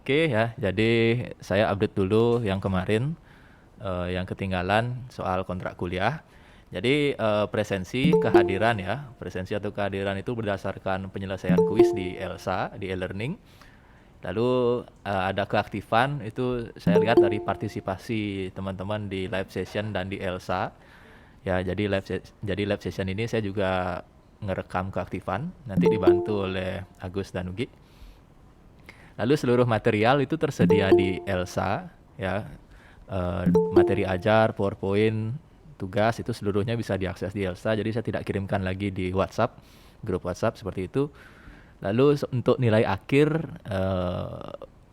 Oke ya, jadi saya update dulu yang kemarin, yang ketinggalan soal kontrak kuliah. Jadi presensi kehadiran ya, presensi atau kehadiran itu berdasarkan penyelesaian kuis di ELSA, di e-learning. Lalu ada keaktifan itu saya lihat dari partisipasi teman-teman di live session dan di ELSA. Ya, jadi live session ini saya juga ngerekam keaktifan, nanti dibantu oleh Agus dan Ugi. Lalu seluruh material itu tersedia di ELSA ya. Materi ajar, PowerPoint, tugas itu seluruhnya bisa diakses di ELSA. Jadi saya tidak kirimkan lagi di WhatsApp, grup WhatsApp seperti itu. Lalu untuk nilai akhir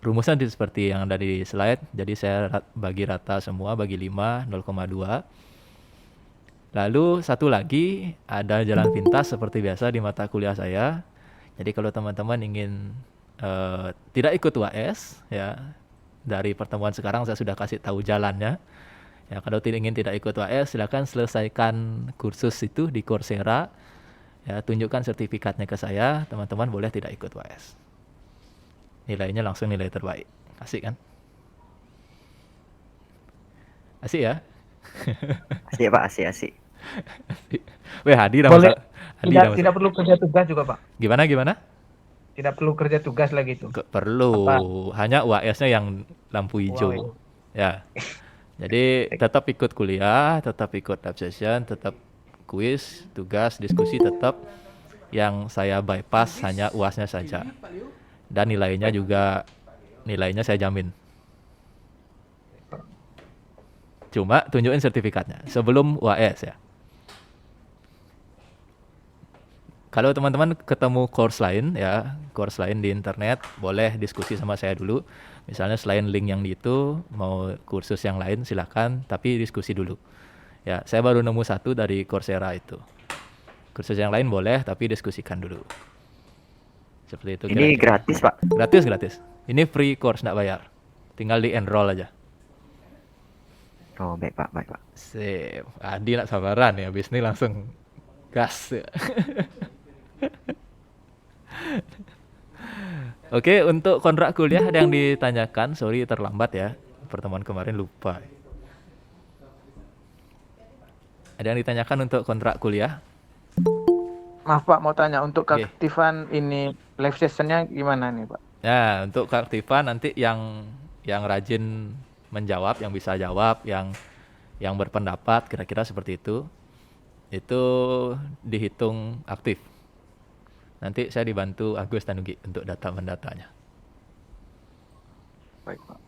rumusnya seperti yang ada di slide. Jadi saya bagi rata semua, bagi 5, 0,2. Lalu satu lagi ada jalan pintas seperti biasa di mata kuliah saya. Jadi kalau teman-teman ingin tidak ikut UAS ya, dari pertemuan sekarang saya sudah kasih tahu jalannya. Ya, kalau ingin tidak ikut UAS silakan selesaikan kursus itu di Coursera. Ya, tunjukkan sertifikatnya ke saya, teman-teman boleh tidak ikut UAS. Nilainya langsung nilai terbaik. Asik kan? Asik ya? Asik Pak, asik. Weh, Hadi udah Boleh. Hadi Tidak, udah tidak perlu kerja tugas juga, Pak. Gimana? Tidak perlu kerja tugas lagi itu. Perlu, Apa? hanya UAS-nya yang lampu hijau. Wow. Ya. Jadi tetap ikut kuliah, tetap ikut lab session, tetap kuis, tugas, diskusi tetap. Yang saya bypass hanya UAS-nya saja. Dan nilainya saya jamin. Cuma tunjukin sertifikatnya sebelum UAS ya. Kalau teman-teman ketemu course lain ya, course lain di internet, boleh diskusi sama saya dulu. Misalnya selain link yang itu, mau kursus yang lain silakan, tapi diskusi dulu. Ya, saya baru nemu satu dari Coursera itu. Kursus yang lain boleh, tapi diskusikan dulu. Seperti itu. Ini kira-kira. gratis Pak? Gratis. Ini free course, nggak bayar. Tinggal di enroll aja. Oh baik Pak. Sip. Adi nak sabaran ya, habis ini langsung gas. Oke, untuk kontrak kuliah ada yang ditanyakan. Sorry terlambat ya. Pertemuan kemarin lupa. Ada yang ditanyakan untuk kontrak kuliah? Maaf Pak, mau tanya untuk keaktifan ini live sessionnya gimana nih Pak? Ya, untuk keaktifan nanti yang rajin menjawab, yang bisa jawab, yang berpendapat kira-kira seperti itu dihitung aktif. Nanti saya dibantu Agus dan Ugi untuk mendatanya. Baik Pak.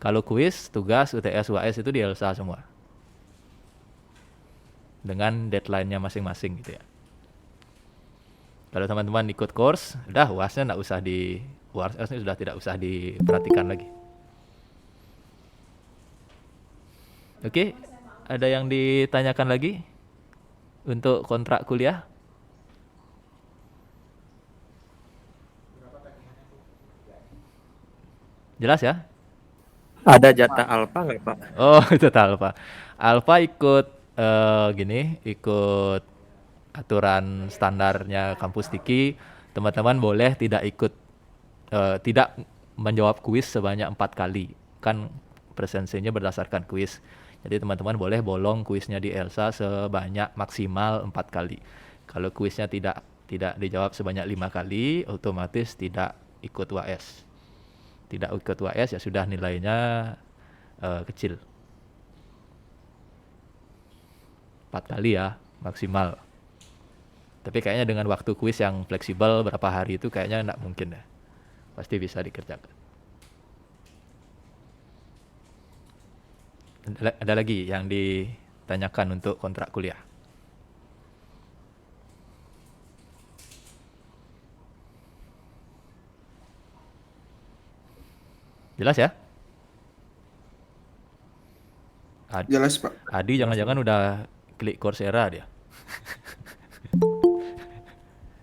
Kalau kuis, tugas, UTS, UAS itu di ELSA semua. Dengan deadline-nya masing-masing gitu ya. Kalau teman-teman ikut course, udah UAS-nya UAS-nya sudah tidak usah diperhatikan lagi. Oke, ada yang ditanyakan lagi untuk kontrak kuliah? Jelas ya? Ada jatah alfa nggak Pak? Oh, itu alfa. Alfa ikut ikut aturan standarnya kampus Tiki. Teman-teman boleh tidak menjawab kuis sebanyak 4 kali. Kan presensinya berdasarkan kuis. Jadi teman-teman boleh bolong kuisnya di ELSA sebanyak maksimal 4 kali. Kalau kuisnya tidak dijawab sebanyak 5 kali, otomatis tidak ikut UAS. Tidak ikut UAS ya sudah nilainya kecil. 4 kali ya maksimal. Tapi kayaknya dengan waktu kuis yang fleksibel berapa hari itu kayaknya enggak mungkin deh. Pasti bisa dikerjakan. Ada lagi yang ditanyakan untuk kontrak kuliah? Jelas ya? Jelas Pak. Adi jangan-jangan udah klik Coursera dia.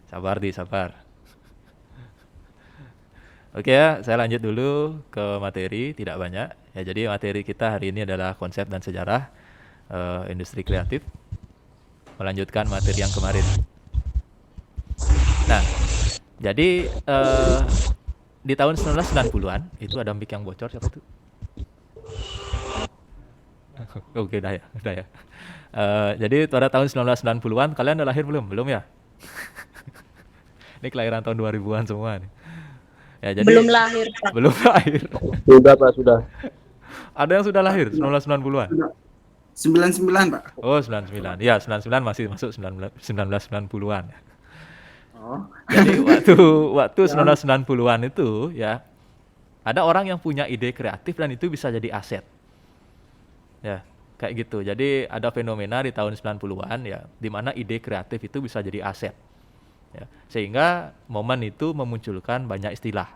Sabar. Oke ya, saya lanjut dulu ke materi, tidak banyak. Ya, jadi materi kita hari ini adalah konsep dan sejarah industri kreatif. Melanjutkan materi yang kemarin. Nah, jadi di tahun 1990-an itu ada mic yang bocor, siapa tuh? Oke, dah ya. Jadi pada tahun 1990-an kalian udah lahir belum? Belum ya? Ini kelahiran tahun 2000-an semua nih. Ya, jadi Belum lahir, Pak. belum lahir. Sudah Pak, sudah. Ada yang sudah lahir 1990-an? 99 Pak. Oh, 99. Ya, 99 masih masuk 1990-an. Oh. Jadi waktu 1990-an itu ya ada orang yang punya ide kreatif dan itu bisa jadi aset. Ya, kayak gitu. Jadi ada fenomena di tahun 90-an ya di mana ide kreatif itu bisa jadi aset. Ya, sehingga momen itu memunculkan banyak istilah.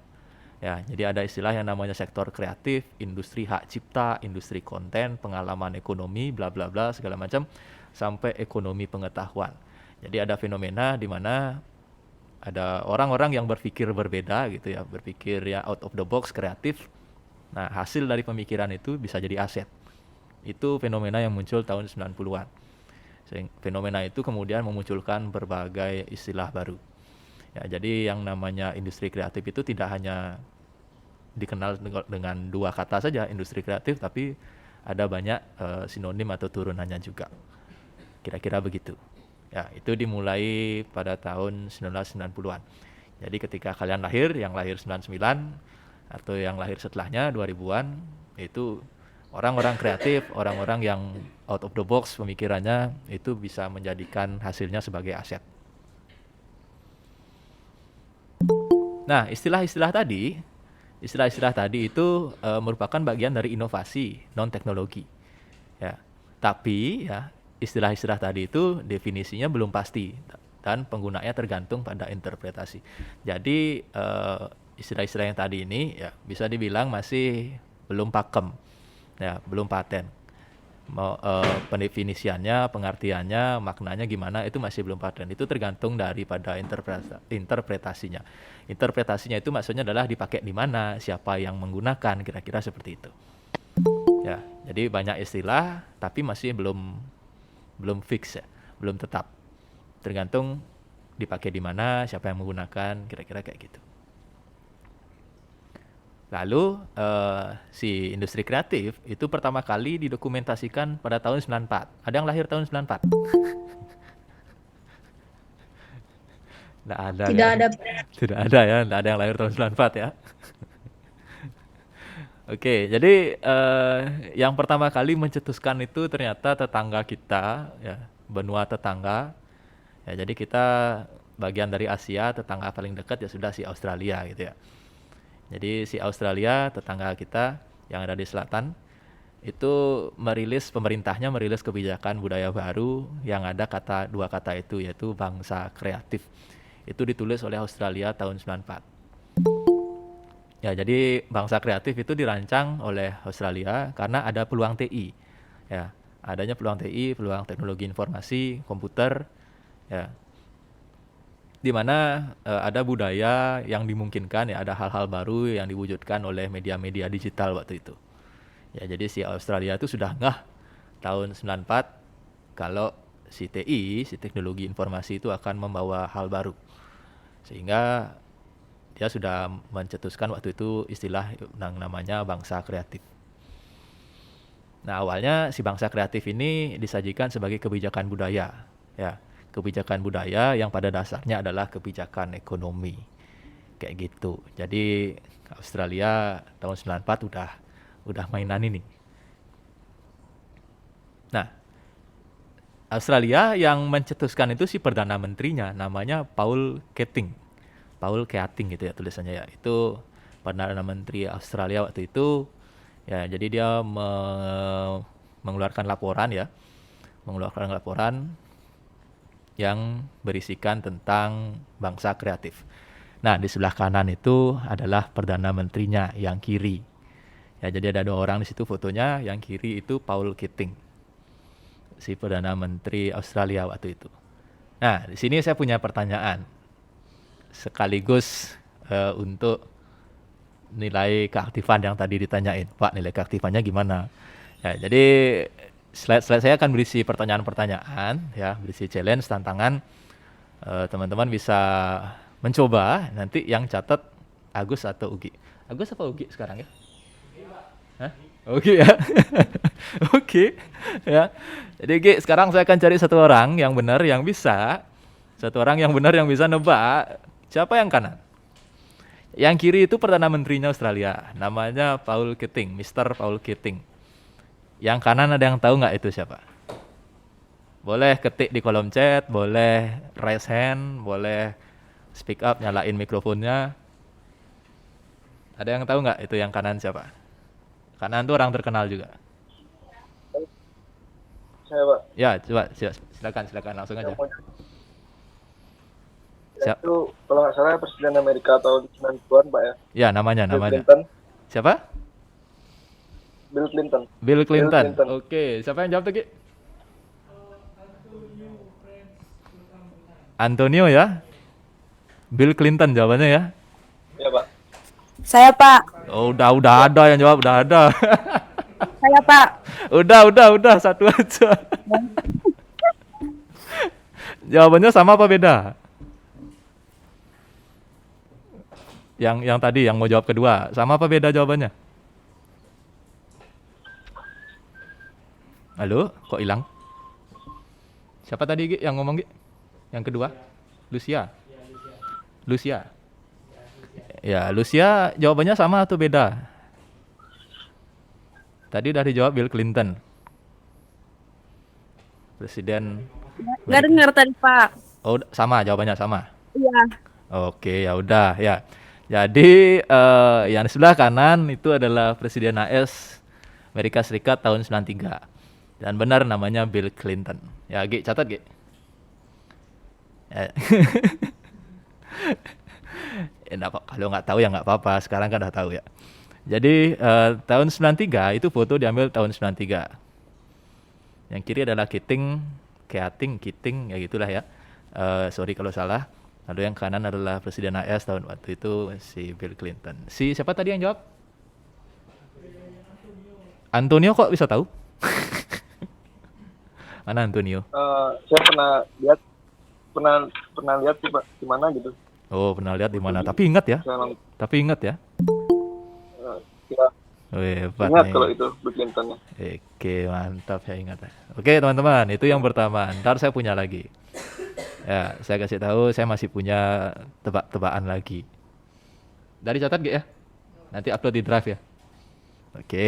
Ya, jadi ada istilah yang namanya sektor kreatif, industri hak cipta, industri konten, pengalaman ekonomi, bla bla bla segala macam sampai ekonomi pengetahuan. Jadi ada fenomena di mana ada orang-orang yang berpikir berbeda gitu ya, berpikir ya out of the box, kreatif. Nah, hasil dari pemikiran itu bisa jadi aset. Itu fenomena yang muncul tahun 90-an. Fenomena itu kemudian memunculkan berbagai istilah baru. Ya, jadi yang namanya industri kreatif itu tidak hanya dikenal dengan dua kata saja, industri kreatif, tapi ada banyak sinonim atau turunannya juga. Kira-kira begitu. Ya, itu dimulai pada tahun 1990-an. Jadi ketika kalian lahir, yang lahir 99 atau yang lahir setelahnya 2000-an, itu orang-orang kreatif, orang-orang yang out of the box pemikirannya itu bisa menjadikan hasilnya sebagai aset. Nah, istilah-istilah tadi itu merupakan bagian dari inovasi non teknologi. Ya. Tapi ya istilah-istilah tadi itu definisinya belum pasti dan penggunaannya tergantung pada interpretasi. Jadi istilah-istilah yang tadi ini ya bisa dibilang masih belum pakem. Ya, belum paten. Pendefinisiannya, pengertiannya, maknanya gimana itu masih belum paten. Itu tergantung daripada interpretasinya. Interpretasinya itu maksudnya adalah dipakai di mana, siapa yang menggunakan, kira-kira seperti itu. Ya, jadi banyak istilah tapi masih belum fix ya, belum tetap. Tergantung dipakai di mana, siapa yang menggunakan, kira-kira kayak gitu. Lalu si industri kreatif itu pertama kali didokumentasikan pada tahun 94. Ada yang lahir tahun 94? Nggak ada. Tidak kan? ada. Tidak ada ya, nggak ada yang lahir tahun 94 ya. Oke, jadi yang pertama kali mencetuskan itu ternyata tetangga kita, ya, benua tetangga. Ya, jadi kita bagian dari Asia, tetangga paling dekat ya sudah si Australia gitu ya. Jadi si Australia, tetangga kita yang ada di selatan, itu pemerintahnya merilis kebijakan budaya baru yang ada dua kata itu, yaitu bangsa kreatif. Itu ditulis oleh Australia tahun 94. Ya, jadi bangsa kreatif itu dirancang oleh Australia karena ada peluang TI. Ya, adanya peluang TI, peluang teknologi informasi, komputer, ya. Di mana ada budaya yang dimungkinkan ya, ada hal-hal baru yang diwujudkan oleh media-media digital waktu itu. Ya, jadi si Australia itu sudah ngeh tahun 94 kalau si TI, si teknologi informasi itu akan membawa hal baru. Sehingga dia sudah mencetuskan waktu itu istilah yang namanya bangsa kreatif. Nah, awalnya si bangsa kreatif ini disajikan sebagai kebijakan budaya, ya. Kebijakan budaya yang pada dasarnya adalah kebijakan ekonomi. Kayak gitu. Jadi Australia tahun 94 udah mainan ini. Nah, Australia yang mencetuskan itu si Perdana Menterinya namanya Paul Keating. Paul Keating gitu ya tulisannya ya. Itu Perdana Menteri Australia waktu itu. Ya, jadi dia mengeluarkan laporan yang berisikan tentang bangsa kreatif. Nah, di sebelah kanan itu adalah Perdana Menterinya yang kiri. Ya, jadi ada dua orang di situ fotonya, yang kiri itu Paul Keating, si Perdana Menteri Australia waktu itu. Nah, di sini saya punya pertanyaan, sekaligus untuk nilai keaktifan yang tadi ditanyain. Pak, nilai keaktifannya gimana? Ya, jadi slide saya akan berisi pertanyaan-pertanyaan, ya, berisi challenge, tantangan. Teman-teman bisa mencoba, nanti yang catat Agus atau Ugi? Agus apa Ugi sekarang ya? Hah? Ugi ya. Oke. Ya. Jadi Gi, sekarang saya akan cari satu orang yang benar yang bisa. Satu orang yang benar yang bisa nebak siapa yang kanan. Yang kiri itu Perdana Menterinya Australia, namanya Paul Keating, Mr. Paul Keating. Yang kanan ada yang tahu nggak itu siapa? Boleh ketik di kolom chat, boleh raise hand, boleh speak up, nyalain mikrofonnya. Ada yang tahu nggak itu yang kanan siapa? Kanan tuh orang terkenal juga. Saya Pak. Ya, coba silakan langsung aja. Siap. Itu kalau nggak salah Presiden Amerika tahun 90-an Pak ya. Ya, namanya. Bill Clinton. Siapa? Bill Clinton. Bill Clinton. Clinton. Oke, siapa yang jawab tuh, Ki? Antonio ya? Bill Clinton jawabannya ya? Iya Pak. Saya Pak. Oh, udah ada yang jawab, udah ada. Saya Pak. udah, satu aja. Jawabannya sama apa beda? Yang tadi yang mau jawab kedua, sama apa beda jawabannya? Halo, kok hilang? Siapa tadi Gi, yang ngomong Gi? Yang kedua? Lucia. Ya, Lucia jawabannya sama atau beda? Tadi udah dijawab Bill Clinton. Presiden. Nggak dengar tadi Pak. Oh, sama jawabannya sama. Iya. Oke, ya udah ya. Jadi yang di sebelah kanan itu adalah Presiden AS Amerika Serikat tahun 93. Dan benar namanya Bill Clinton. Ya, Gi, catat Gi. Ya. Kalau nggak tahu ya nggak apa-apa. Sekarang kan udah tahu ya. Jadi tahun 93 itu foto diambil tahun 93. Yang kiri adalah Keating, ya gitulah ya. Sorry kalau salah. Lalu yang kanan adalah Presiden AS tahun waktu itu si Bill Clinton. Si siapa tadi yang jawab? Antonio kok bisa tahu? Mana Antonio? Saya pernah lihat sih Pak di mana gitu. Oh, pernah lihat di mana? Tapi ingat ya? Saya nonton. Tapi ingat ya? Ya, Hebat ingat nih. kalau itu Bill Clinton-nya. Oke, mantap ya ingat. Oke, teman-teman, itu yang pertama. Ntar saya punya lagi. Ya, saya kasih tahu saya masih punya tebak-tebakan lagi. Dari catat Gi ya? Nanti upload di Drive ya. Oke.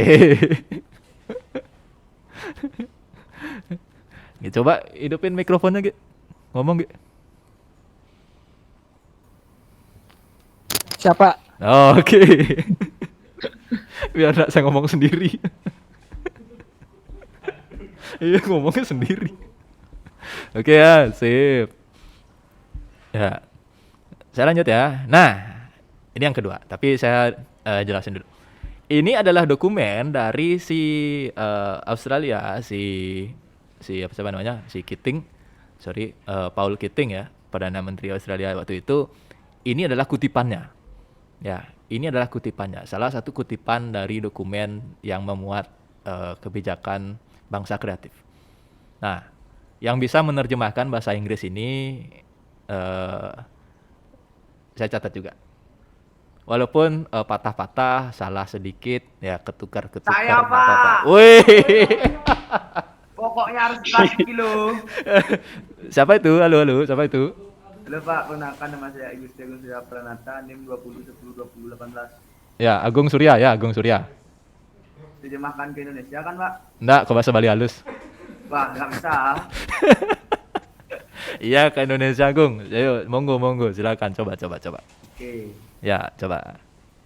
Gi, coba hidupin mikrofonnya Gi. Ngomong Gi. Siapa? Oh, oke. Biar enggak saya ngomong sendiri. Iya, ngomongnya sendiri. Oke ya, sip. Ya, saya lanjut ya. Nah, ini yang kedua. Tapi saya jelasin dulu. Ini adalah dokumen dari si Australia, si apa namanya, si Keating, Paul Keating ya, Perdana Menteri Australia waktu itu. Ini adalah kutipannya. Ya, ini adalah kutipannya. Salah satu kutipan dari dokumen yang memuat kebijakan bangsa kreatif. Nah, yang bisa menerjemahkan bahasa Inggris ini saya catat juga. Walaupun patah-patah, salah sedikit, ya ketukar-ketukar. Saya, nggak Pak. apa-apa. Wih. Pokoknya harus klasik kilo. Siapa itu? Halo, siapa itu? Halo Pak, perkenalkan nama saya Gusti Agung Surya Pranata, NIM 20102018. Ya, Agung Surya ya, Agung Surya. Terjemahkan ke Indonesia kan Pak? Enggak, ke bahasa Bali halus. Wah, nggak bisa. Iya, ke Indonesia Agung. Ayo, monggo, silakan coba. Oke. Ya, coba.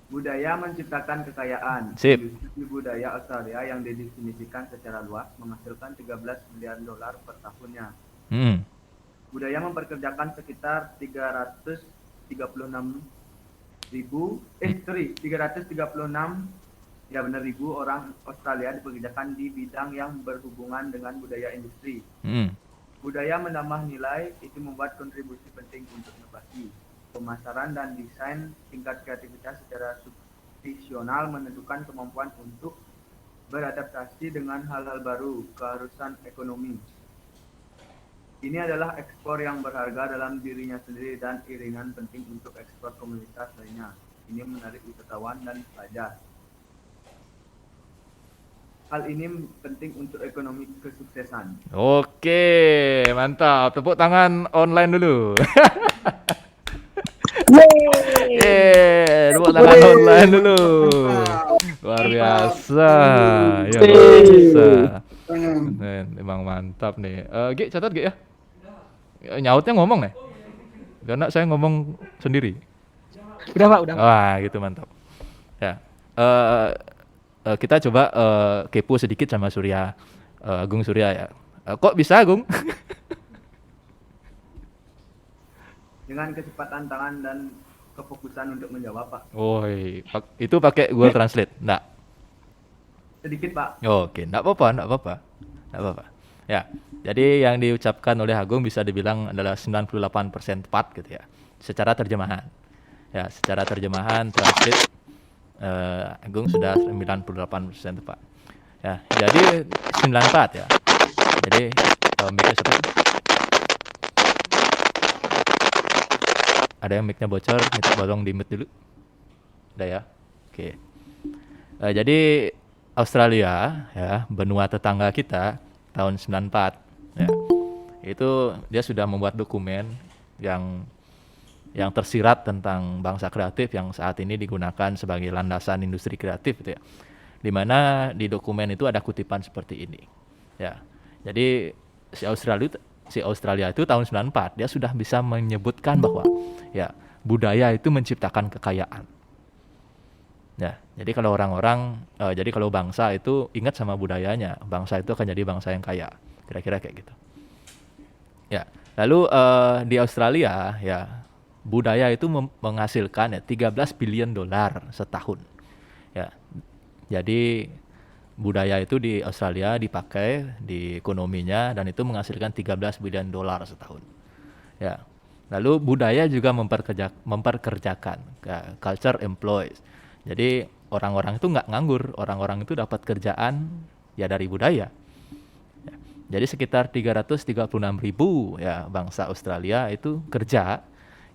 Budaya menciptakan kekayaan. Sip. Industri budaya Australia yang didefinisikan secara luas menghasilkan 13 miliar dolar per tahunnya. Budaya memperkerjakan sekitar 336 ribu orang Australia dipekerjakan di bidang yang berhubungan dengan budaya industri. Budaya menambah nilai, itu membuat kontribusi penting untuk inovasi, pemasaran dan desain. Tingkat kreativitas secara substansial menentukan kemampuan untuk beradaptasi dengan hal-hal baru, keharusan ekonomi. Ini adalah ekspor yang berharga dalam dirinya sendiri dan iringan penting untuk ekspor komoditas lainnya. Ini menarik wisatawan dan pelajar. Hal ini penting untuk ekonomi kesuksesan. Oke, mantap. Tepuk tangan online dulu. Tepuk tangan online dulu. Luar biasa. Ya, luar biasa. Memang mantap nih. Gi, catat Gi ya. Nyautnya ngomong nih. Karena saya ngomong sendiri. Udah Pak, udah. Wah, gitu mantap. Ya. Kita coba kepo sedikit sama Surya, Agung Surya ya. Kok bisa Agung? Dengan kecepatan tangan dan kefokusan untuk menjawab, Pak. Woi, itu pakai Google Translate? Enggak. Sedikit, Pak. Oke, enggak apa-apa, enggak apa-apa. Enggak apa-apa. Ya. Jadi yang diucapkan oleh Agung bisa dibilang adalah 98% tepat gitu ya. Secara terjemahan. Ya, secara terjemahan translate Agung sudah 98% tepat. Ya, jadi 94 ya. Jadi mic-nya satu. Ada yang mic-nya bocor, minta tolong di mute dulu. Udah ya. Oke. Jadi Australia ya, benua tetangga kita tahun 94 ya. Itu dia sudah membuat dokumen yang tersirat tentang bangsa kreatif yang saat ini digunakan sebagai landasan industri kreatif gitu ya. Di mana di dokumen itu ada kutipan seperti ini. Ya. Jadi si Australia itu tahun 94 dia sudah bisa menyebutkan bahwa ya budaya itu menciptakan kekayaan. Ya, jadi kalau jadi kalau bangsa itu ingat sama budayanya, bangsa itu akan jadi bangsa yang kaya. Kira-kira kayak gitu. Ya, lalu di Australia ya budaya itu menghasilkan ya 13 billion dolar setahun. Ya. Jadi budaya itu di Australia dipakai di ekonominya dan itu menghasilkan 13 billion dolar setahun. Ya. Lalu budaya juga memperkerjakan culture employs. Jadi orang-orang itu nggak nganggur, orang-orang itu dapat kerjaan ya dari budaya. Ya. Jadi sekitar 336.000 ya bangsa Australia itu kerja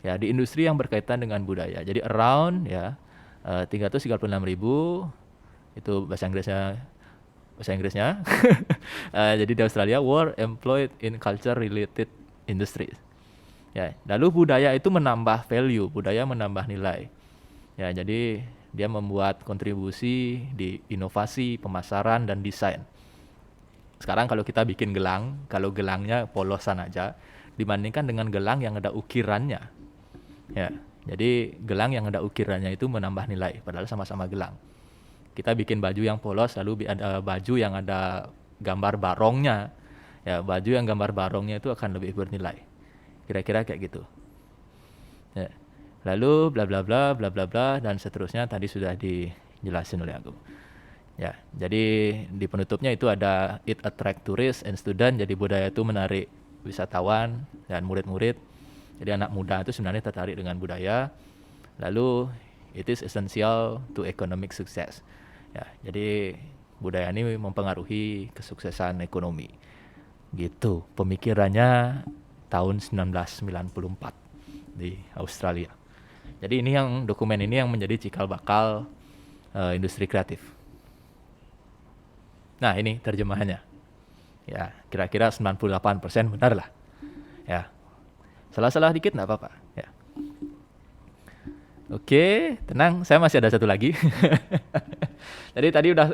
ya di industri yang berkaitan dengan budaya. Jadi around ya 336.000 itu bahasa Inggrisnya. Jadi di Australia were employed in culture related industries. Ya, lalu budaya itu menambah value, budaya menambah nilai. Ya, jadi dia membuat kontribusi di inovasi, pemasaran dan desain. Sekarang kalau kita bikin gelang, kalau gelangnya polosan aja dibandingkan dengan gelang yang ada ukirannya. Ya, jadi gelang yang ada ukirannya itu menambah nilai padahal sama-sama gelang. Kita bikin baju yang polos lalu ada baju yang ada gambar barongnya. Ya, baju yang gambar barongnya itu akan lebih bernilai. Kira-kira kayak gitu. Ya. Lalu bla bla bla bla bla bla dan seterusnya tadi sudah dijelasin oleh aku. Ya, jadi di penutupnya itu ada it attract tourists and student, jadi budaya itu menarik wisatawan dan murid-murid. Jadi anak muda itu sebenarnya tertarik dengan budaya. Lalu it is essential to economic success. Ya, jadi budaya ini mempengaruhi kesuksesan ekonomi. Gitu pemikirannya tahun 1994 di Australia. Jadi ini dokumen ini yang menjadi cikal bakal industri kreatif. Nah, ini terjemahannya. Ya, kira-kira 98% benar lah. Ya. Salah-salah dikit enggak apa-apa, ya. Oke, tenang, saya masih ada satu lagi. Jadi tadi udah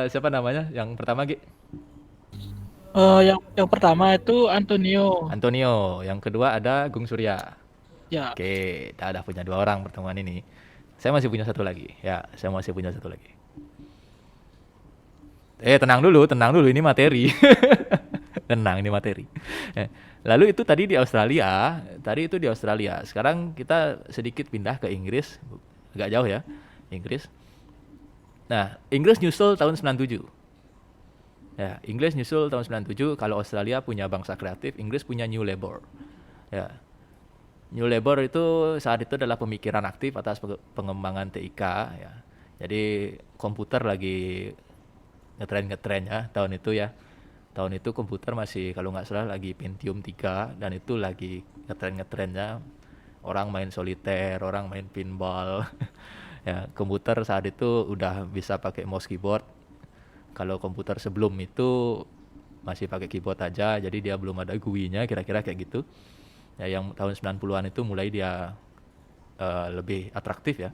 siapa namanya? Yang pertama, Gi? Yang pertama itu Antonio. Antonio, yang kedua ada Gung Surya. Ya. Oke, kita udah punya 2 orang pertemuan ini. Saya masih punya satu lagi. Ya, saya masih punya satu lagi. Tenang dulu, ini materi. Tenang, ini materi. Lalu itu tadi di Australia, Sekarang kita sedikit pindah ke Inggris, agak jauh ya, Inggris. Nah, Inggris nyusul tahun 97. Ya, Inggris nyusul tahun 97. Kalau Australia punya bangsa kreatif, Inggris punya New Labour. Ya, New Labour itu saat itu adalah pemikiran aktif atas pengembangan TIK. Ya. Jadi komputer lagi ngetren ya tahun itu ya. Tahun itu komputer masih kalau nggak salah lagi Pentium 3 dan itu lagi ngetren-ngetrennya orang main soliter, orang main pinball. Ya, komputer saat itu udah bisa pakai mouse keyboard. Kalau komputer sebelum itu masih pakai keyboard aja, jadi dia belum ada GUI-nya, kira-kira kayak gitu. Ya, yang tahun 90-an itu mulai dia lebih atraktif ya.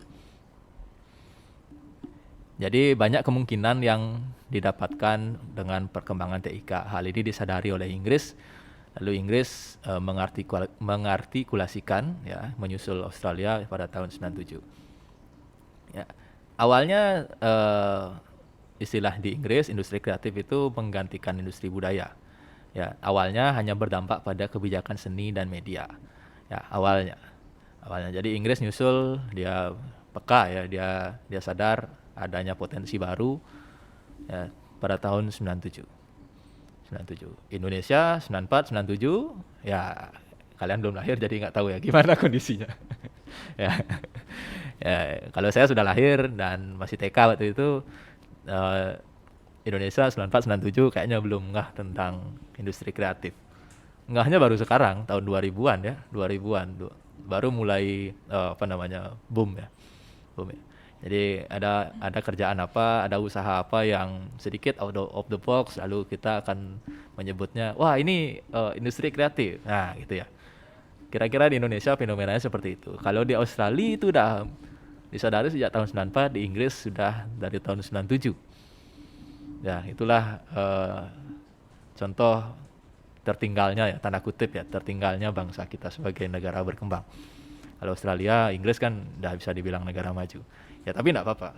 Jadi banyak kemungkinan yang didapatkan dengan perkembangan TIK. Hal ini disadari oleh Inggris. Lalu Inggris mengartikulasikan ya, menyusul Australia pada tahun 97. Ya. Awalnya istilah di Inggris industri kreatif itu menggantikan industri budaya. Ya, awalnya hanya berdampak pada kebijakan seni dan media. Ya, awalnya. Jadi Inggris nyusul, dia peka ya, dia sadar adanya potensi baru ya, pada tahun 97. Indonesia 94, 97 ya kalian belum lahir jadi nggak tahu ya gimana kondisinya. Ya. Ya, kalau saya sudah lahir dan masih TK waktu itu, Indonesia 94, 97 kayaknya belum ngeh tentang industri kreatif. Ngahnya baru sekarang tahun 2000-an ya, 2000-an baru mulai boom ya. Jadi ada kerjaan apa, ada usaha apa yang sedikit out of the box, lalu kita akan menyebutnya, wah ini industri kreatif. Nah gitu ya. Kira-kira di Indonesia fenomenanya seperti itu. Kalau di Australia itu udah disadari sejak tahun 94, di Inggris sudah dari tahun 97. Ya itulah contoh tertinggalnya ya, tanda kutip ya, tertinggalnya bangsa kita sebagai negara berkembang. Kalau Australia, Inggris kan udah bisa dibilang negara maju. Ya tapi enggak apa-apa.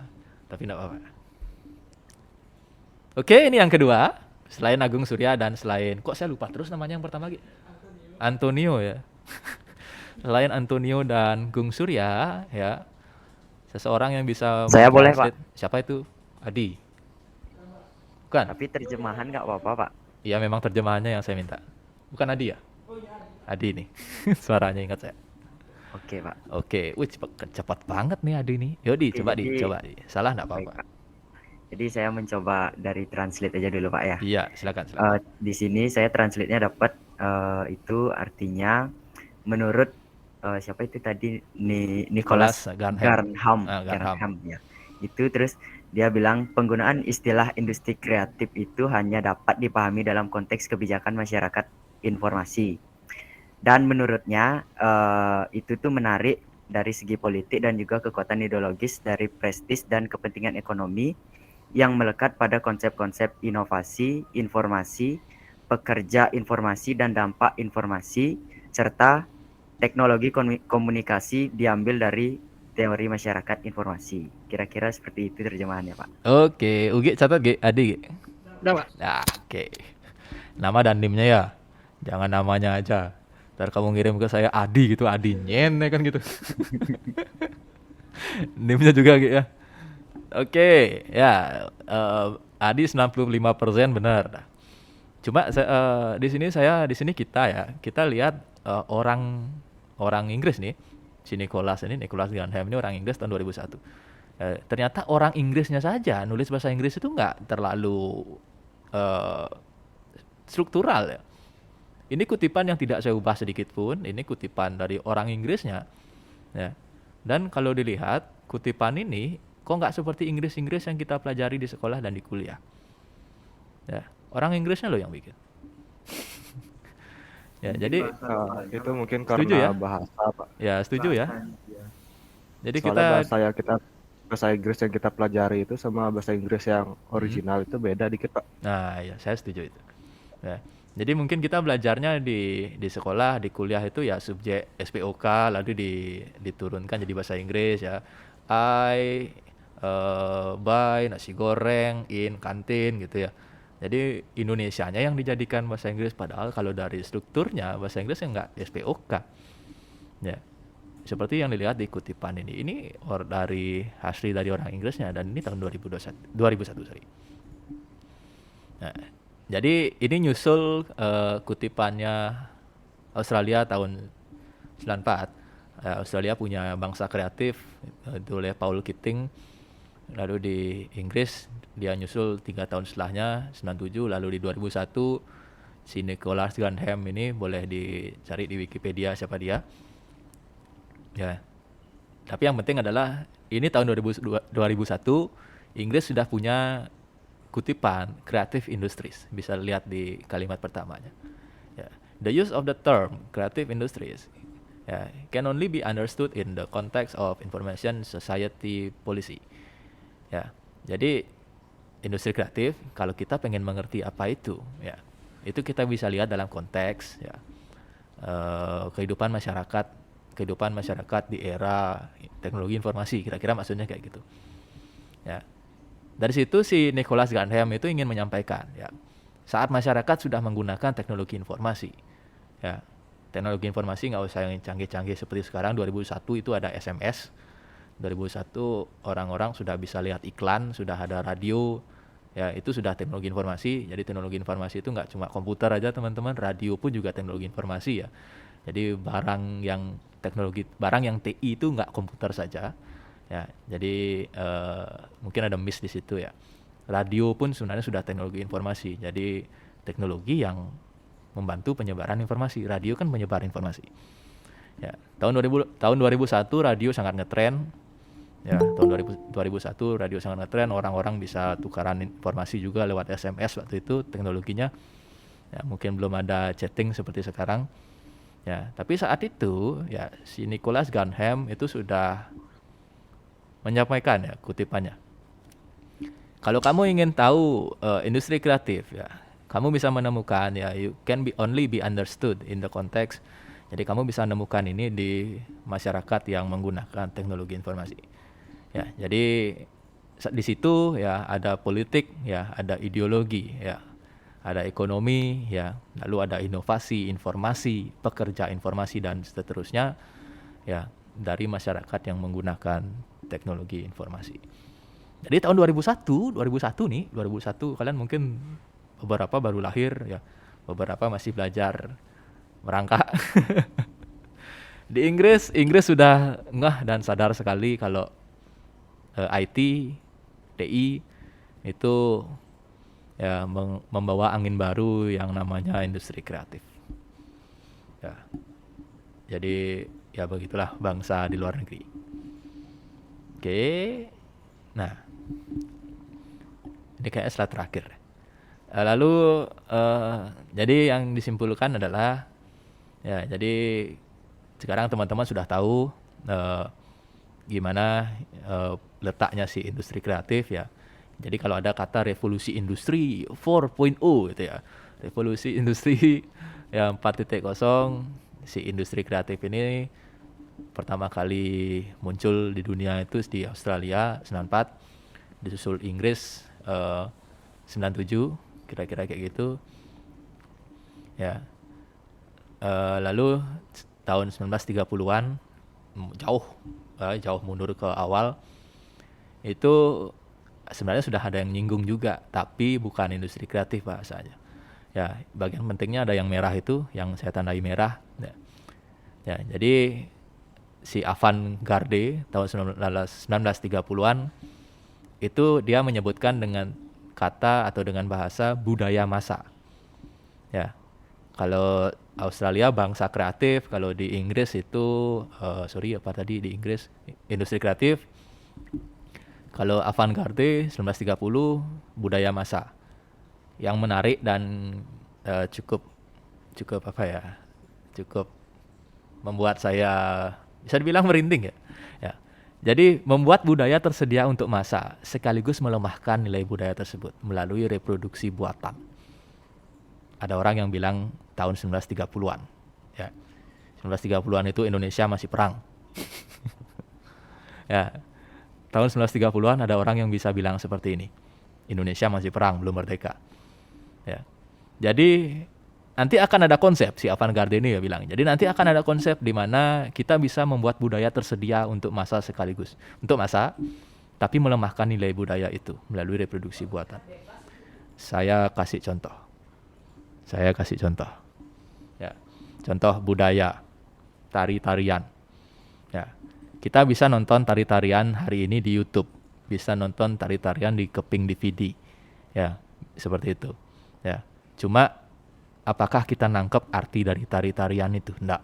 Oke, ini yang kedua. Selain Agung Surya dan selain, kok saya lupa terus namanya yang pertama lagi? Antonio ya. Selain Antonio dan Gung Surya ya, seseorang yang bisa Saya boleh, Pak. Siapa itu? Adi. Bukan? Tapi terjemahan nggak apa-apa, Pak. Iya, memang terjemahannya yang saya minta. Bukan Adi ya? Adi nih. Suaranya ingat saya. Oke, Pak. Oke, wih cepat banget nih Adi nih. Yodi, coba jadi- coba. Salah enggak Baik, apa-apa. Pak. Jadi saya mencoba dari translate aja dulu, Pak ya. Iya, silakan. Di sini saya translate-nya dapat itu artinya menurut siapa itu tadi Nicholas Garnham. Garnham ya. Itu terus dia bilang penggunaan istilah industri kreatif itu hanya dapat dipahami dalam konteks kebijakan masyarakat informasi. Dan menurutnya itu tuh menarik dari segi politik dan juga kekuatan ideologis dari prestis dan kepentingan ekonomi yang melekat pada konsep-konsep inovasi, informasi, pekerja informasi dan dampak informasi, serta teknologi komunikasi diambil dari teori masyarakat informasi. Kira-kira seperti itu terjemahannya, Pak. Oke, Ugi catat G, Adi G. Udah, Pak. Nah, oke. Nama dan NIM-nya ya. Jangan namanya aja. Ntar kamu ngirim ke saya Adi gitu, Adi Nyen ya kan gitu. NIM-nya juga G ya. Oke, ya. Adi 95% benar. Cuma di sini kita lihat orang Inggris nih. Si Nicholas Garnham ini orang Inggris tahun 2001. Ternyata orang Inggrisnya saja nulis bahasa Inggris itu nggak terlalu struktural ya. Ini kutipan yang tidak saya ubah sedikit pun. Ini kutipan dari orang Inggrisnya. Ya. Dan kalau dilihat kutipan ini kok nggak seperti Inggris yang kita pelajari di sekolah dan di kuliah. Ya. Orang Inggrisnya loh yang bikin. Ya, jadi itu mungkin setuju karena ya? bahasa, Pak. Ya, setuju ya. Jadi Soalnya kita bahasa Inggris yang kita pelajari itu sama bahasa Inggris yang original itu beda dikit, Pak. Nah, ya saya setuju itu. Ya. Jadi mungkin kita belajarnya di sekolah, di kuliah itu ya subjek SPOK lalu diturunkan jadi bahasa Inggris ya. Buy, nasi goreng, in, kantin gitu ya. Jadi Indonesianya yang dijadikan bahasa Inggris padahal kalau dari strukturnya bahasa Inggris enggak SPOK. Ya. Seperti yang dilihat di kutipan ini. Ini asli dari orang Inggrisnya dan ini tahun 2001 sorry. Nah, jadi ini nyusul kutipannya Australia tahun 94. Australia punya bangsa kreatif itu oleh Paul Keating. Lalu di Inggris dia nyusul 3 tahun setelahnya 97. Lalu di 2001 si Nicholas Grantham ini boleh dicari di Wikipedia siapa dia. Ya. Tapi yang penting adalah ini tahun 2001 Inggris sudah punya kutipan creative industries. Bisa lihat di kalimat pertamanya. Ya. The use of the term creative industries can only be understood in the context of information society policy. Ya. Jadi industri kreatif kalau kita pengen mengerti apa itu, ya itu kita bisa lihat dalam konteks ya kehidupan masyarakat di era teknologi informasi, kira-kira maksudnya kayak gitu. Ya. Dari situ si Nicholas Grantham itu ingin menyampaikan ya saat masyarakat sudah menggunakan teknologi informasi, ya teknologi informasi nggak usah yang canggih-canggih seperti sekarang. 2001 itu ada SMS. 2001 orang-orang sudah bisa lihat iklan, sudah ada radio, ya itu sudah teknologi informasi. Jadi teknologi informasi itu nggak cuma komputer aja teman-teman, radio pun juga teknologi informasi ya. Jadi barang yang TI itu nggak komputer saja, ya. Jadi mungkin ada miss di situ ya. Radio pun sebenarnya sudah teknologi informasi. Jadi teknologi yang membantu penyebaran informasi. Radio kan penyebar informasi. Ya, tahun 2001 radio sangat ngetren. Ya, tahun 2001 radio sangat ngetren, orang-orang bisa tukaran informasi juga lewat SMS waktu itu teknologinya. Ya, mungkin belum ada chatting seperti sekarang. Ya, tapi saat itu ya si Nicholas Grantham itu sudah menyampaikan ya kutipannya. Kalau kamu ingin tahu industri kreatif ya, kamu bisa menemukan ya you can only be understood in the context. Jadi kamu bisa menemukan ini di masyarakat yang menggunakan teknologi informasi. Ya, jadi di situ ya ada politik, ya ada ideologi, ya ada ekonomi, ya lalu ada inovasi, informasi, pekerja informasi dan seterusnya, ya dari masyarakat yang menggunakan teknologi informasi. Jadi tahun 2001 kalian mungkin beberapa baru lahir, ya beberapa masih belajar merangkak. Di Inggris sudah ngeh dan sadar sekali kalau IT, TI itu ya membawa angin baru yang namanya industri kreatif. Ya. Jadi ya begitulah bangsa di luar negeri. Oke. Nah. Ini kayaknya slide terakhir. Lalu jadi yang disimpulkan adalah ya jadi sekarang teman-teman sudah tahu gimana letaknya si industri kreatif ya. Jadi kalau ada kata revolusi industri 4.0 gitu ya. Revolusi industri yang 4.0, si industri kreatif ini pertama kali muncul di dunia itu di Australia 94, disusul Inggris 97, kira-kira kayak gitu. Ya. Lalu tahun 1930-an jauh mundur ke awal itu sebenarnya sudah ada yang nyinggung juga, tapi bukan industri kreatif bahasanya. Ya, bagian pentingnya ada yang merah itu, yang saya tandai merah. Ya, jadi si avant-garde tahun 1930-an itu dia menyebutkan dengan kata atau dengan bahasa budaya massa. Ya. Kalau Australia bangsa kreatif, kalau di Inggris itu di Inggris industri kreatif. Kalau avant-garde 1930 budaya massa. Yang menarik dan cukup membuat saya bisa dibilang merinding ya. Ya. Jadi membuat budaya tersedia untuk massa sekaligus melemahkan nilai budaya tersebut melalui reproduksi buatan. Ada orang yang bilang tahun 1930-an. Ya. 1930-an itu Indonesia masih perang. Ya. Tahun 1930-an ada orang yang bisa bilang seperti ini. Indonesia masih perang, belum merdeka. Ya. Jadi nanti akan ada konsep, si avant-garde ini ya bilang. Jadi nanti akan ada konsep di mana kita bisa membuat budaya tersedia untuk massa sekaligus. Untuk massa, tapi melemahkan nilai budaya itu melalui reproduksi buatan. Saya kasih contoh. Ya. Contoh budaya, tari-tarian. Ya. Kita bisa nonton tari-tarian hari ini di YouTube. bisa nonton tari-tarian di keping DVD. Ya, seperti itu. Ya. Cuma apakah kita nangkep arti dari tari-tarian itu? Enggak.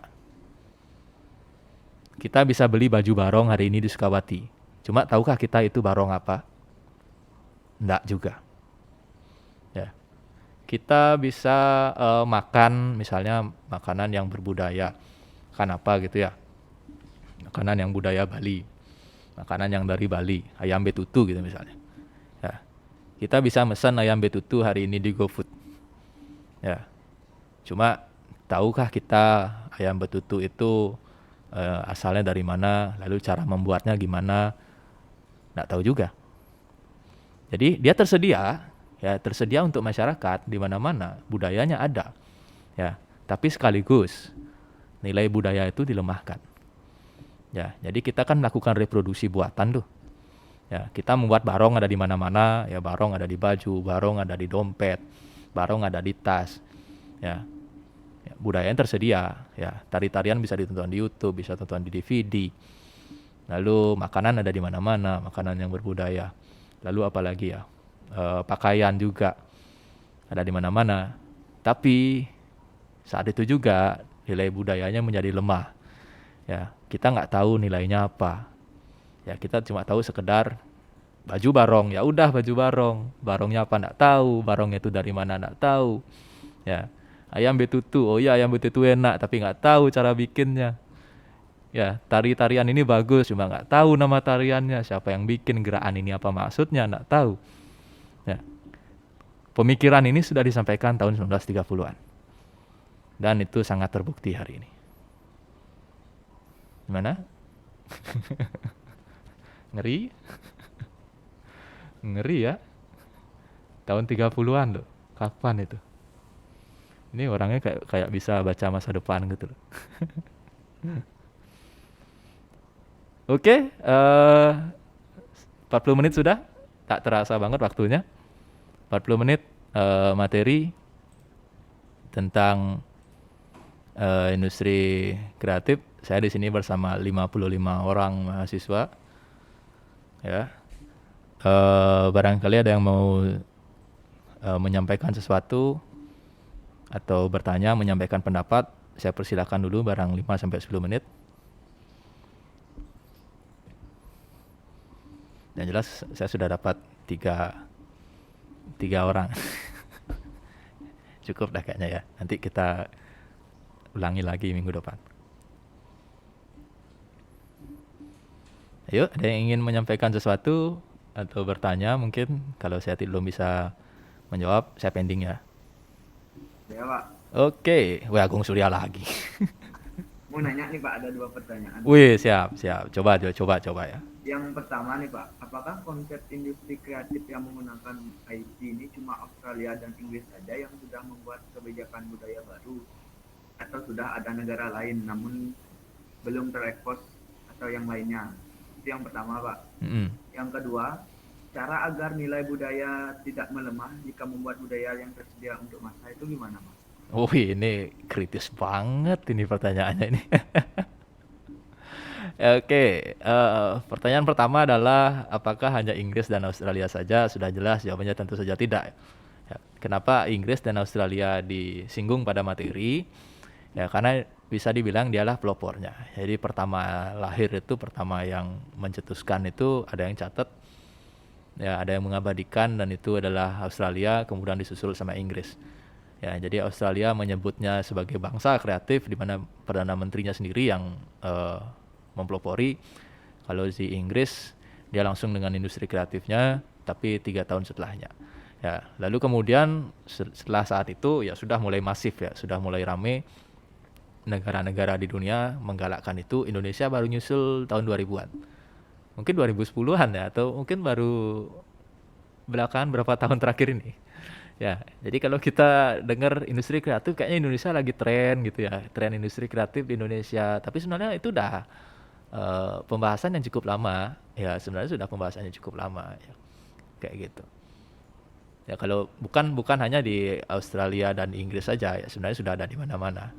Kita bisa beli baju barong hari ini di Sukawati. Cuma tahukah kita itu barong apa? Enggak juga. Ya. Kita bisa makan misalnya makanan yang berbudaya. Kan apa gitu ya? Makanan yang budaya Bali. Makanan yang dari Bali, ayam betutu gitu misalnya. Ya. Kita bisa pesan ayam betutu hari ini di GoFood. Ya. Cuma tahukah kita ayam betutu itu asalnya dari mana, lalu cara membuatnya gimana? Nggak tahu juga. Jadi dia tersedia untuk masyarakat di mana-mana, budayanya ada. Ya, tapi sekaligus nilai budaya itu dilemahkan. Ya, jadi kita kan melakukan reproduksi buatan tuh. Ya, kita membuat barong ada di mana-mana, ya barong ada di baju, barong ada di dompet, barong ada di tas. Ya. Ya, budayanya tersedia, ya. Tari-tarian bisa ditonton di YouTube, bisa tonton di DVD. Lalu makanan ada di mana-mana, makanan yang berbudaya. Lalu apalagi ya? Pakaian juga ada di mana-mana. Tapi saat itu juga nilai budayanya menjadi lemah. Ya, kita nggak tahu nilainya apa. Ya, kita cuma tahu sekedar baju barong. Ya udah baju barong. Barongnya apa nggak tahu. Barongnya itu dari mana nggak tahu. Ya, ayam betutu. Oh iya ayam betutu enak, tapi nggak tahu cara bikinnya. Ya, tari-tarian ini bagus, cuma nggak tahu nama tariannya. Siapa yang bikin gerakan ini apa maksudnya nggak tahu. Ya. Pemikiran ini sudah disampaikan tahun 1930-an. Dan itu sangat terbukti hari ini. Gimana? Ngeri? Ngeri ya? Tahun 30-an loh. Kapan itu? Ini orangnya kayak bisa baca masa depan gitu loh. Oke, 40 menit sudah. Tak terasa banget waktunya. 40 menit materi tentang industri kreatif. Saya di sini bersama 55 orang mahasiswa. Ya. Barangkali ada yang mau menyampaikan sesuatu atau bertanya, menyampaikan pendapat, saya persilakan dulu barang 5 sampai 10 menit. Dan jelas saya sudah dapat tiga orang. Cukup dah kayaknya ya. Nanti kita ulangi lagi minggu depan. Ayo, ada yang ingin menyampaikan sesuatu atau bertanya mungkin? Kalau saya belum bisa menjawab, saya pending ya. Ya Pak, Oke, Agung Surya lagi. mau nanya nih Pak, ada 2 pertanyaan. Wih, siap. Coba ya. Yang pertama nih Pak, apakah konsep industri kreatif yang menggunakan IT ini cuma Australia dan Inggris saja yang sudah membuat kebijakan budaya baru? Atau sudah ada negara lain namun belum terekspos atau yang lainnya? Itu yang pertama Pak. Yang kedua, cara agar nilai budaya tidak melemah jika membuat budaya yang tersedia untuk masa itu gimana Pak? Oh, ini kritis banget ini pertanyaannya ini. Oke, pertanyaan pertama adalah apakah hanya Inggris dan Australia saja? Sudah jelas jawabannya tentu saja tidak. Ya, kenapa Inggris dan Australia disinggung pada materi? Ya, karena bisa dibilang dialah pelopornya. Jadi pertama lahir itu, pertama yang mencetuskan itu ada yang catat, ya ada yang mengabadikan, dan itu adalah Australia, kemudian disusul sama Inggris. Ya, jadi Australia menyebutnya sebagai bangsa kreatif, di mana Perdana Menterinya sendiri yang mempelopori. Kalau di Inggris dia langsung dengan industri kreatifnya, tapi 3 tahun setelahnya. Ya, lalu kemudian setelah saat itu ya sudah mulai masif ya, sudah mulai rame negara-negara di dunia menggalakkan itu. Indonesia baru nyusul tahun 2000-an. Mungkin 2010-an ya, atau mungkin baru belakangan berapa tahun terakhir ini. Ya, jadi kalau kita dengar industri kreatif kayaknya Indonesia lagi tren gitu ya, tren industri kreatif di Indonesia. Tapi sebenarnya itu udah pembahasan yang cukup lama. Ya, sebenarnya sudah pembahasannya cukup lama ya. Kayak gitu. Ya, kalau bukan hanya di Australia dan Inggris saja ya, sebenarnya sudah ada di mana-mana.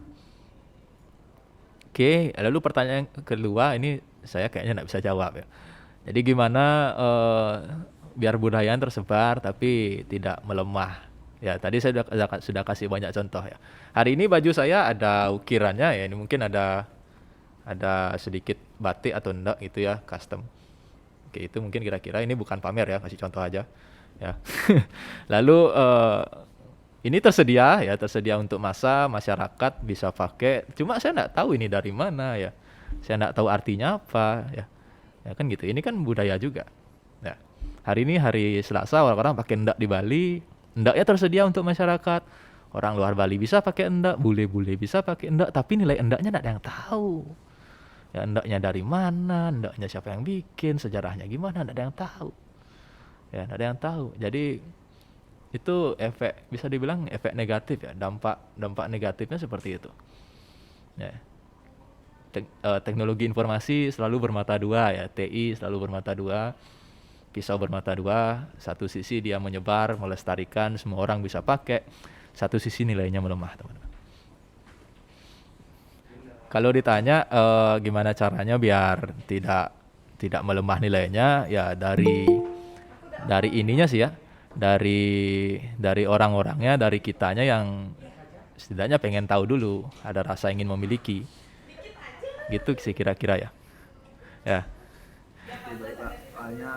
Oke, lalu pertanyaan kedua ini saya kayaknya nggak bisa jawab ya. Jadi gimana biar budaya tersebar tapi tidak melemah. Ya, tadi saya sudah kasih banyak contoh ya. Hari ini baju saya ada ukirannya ya, ini mungkin ada sedikit batik atau enggak gitu ya, custom. Oke, itu mungkin kira-kira ini bukan pamer ya, kasih contoh aja. Ya. Lalu ini tersedia untuk masyarakat bisa pakai. Cuma saya enggak tahu ini dari mana ya. Saya enggak tahu artinya apa ya. Ya kan gitu. Ini kan budaya juga. Ya. Hari ini hari Selasa, orang-orang pakai endak di Bali. Endaknya tersedia untuk masyarakat. Orang luar Bali bisa pakai endak, bule-bule bisa pakai endak, tapi nilai endaknya enggak ada yang tahu. Ya, endaknya dari mana, endaknya siapa yang bikin, sejarahnya gimana, enggak ada yang tahu. Ya, enggak ada yang tahu. Jadi itu efek, bisa dibilang efek negatif ya, dampak negatifnya seperti itu. Ya. Teknologi informasi selalu bermata dua ya, TI selalu bermata dua. Pisau bermata dua, satu sisi dia menyebar, melestarikan, semua orang bisa pakai, satu sisi nilainya melemah, teman-teman. Kalau ditanya gimana caranya biar tidak melemah nilainya, ya dari ininya sih ya, dari orang-orangnya, dari kitanya yang setidaknya pengen tahu dulu, ada rasa ingin memiliki, gitu sih kira-kira ya. Ya. Soalnya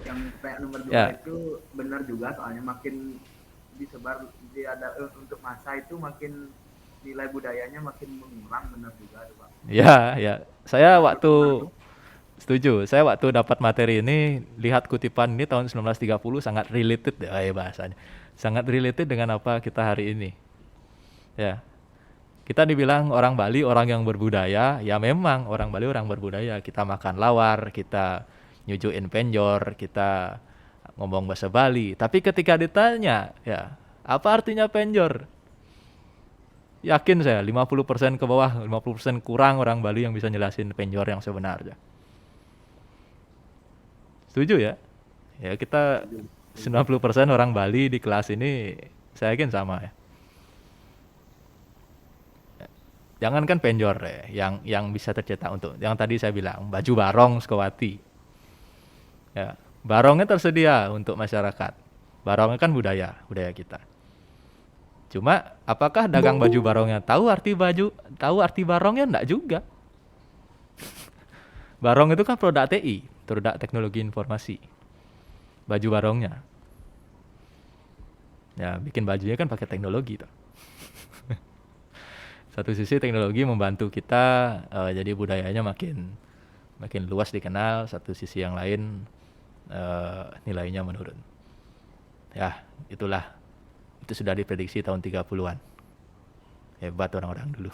yang nomor 2 Ya. itu benar juga, soalnya makin disebar untuk masa itu makin nilai budayanya makin mengurang, benar juga Pak. Ya. Saya waktu dapat materi ini lihat kutipan ini tahun 1930 sangat related ya bahasanya. Sangat related dengan apa kita hari ini. Ya. Kita dibilang orang Bali orang yang berbudaya, ya memang orang Bali orang berbudaya. Kita makan lawar, kita nyujuin penjor, kita ngomong bahasa Bali. Tapi ketika ditanya, ya, apa artinya penjor? Yakin saya 50% ke bawah, 50% kurang orang Bali yang bisa jelasin penjor yang sebenarnya. Setuju ya? Ya kita 90% orang Bali di kelas ini saya yakin sama ya. Jangankan penjor ya, yang bisa tercetak untuk yang tadi saya bilang baju barong Sukawati. Ya, barongnya tersedia untuk masyarakat. Barongnya kan budaya kita. Cuma apakah dagang baju barongnya tahu arti barongnya? Enggak juga. Barong itu kan produk TI, produk teknologi informasi. Baju barongnya. Ya, bikin bajunya kan pakai teknologi tuh. Satu sisi teknologi membantu kita jadi budayanya makin luas dikenal, satu sisi yang lain nilainya menurun. Ya, itulah. Itu sudah diprediksi tahun 30-an. Hebat orang-orang dulu.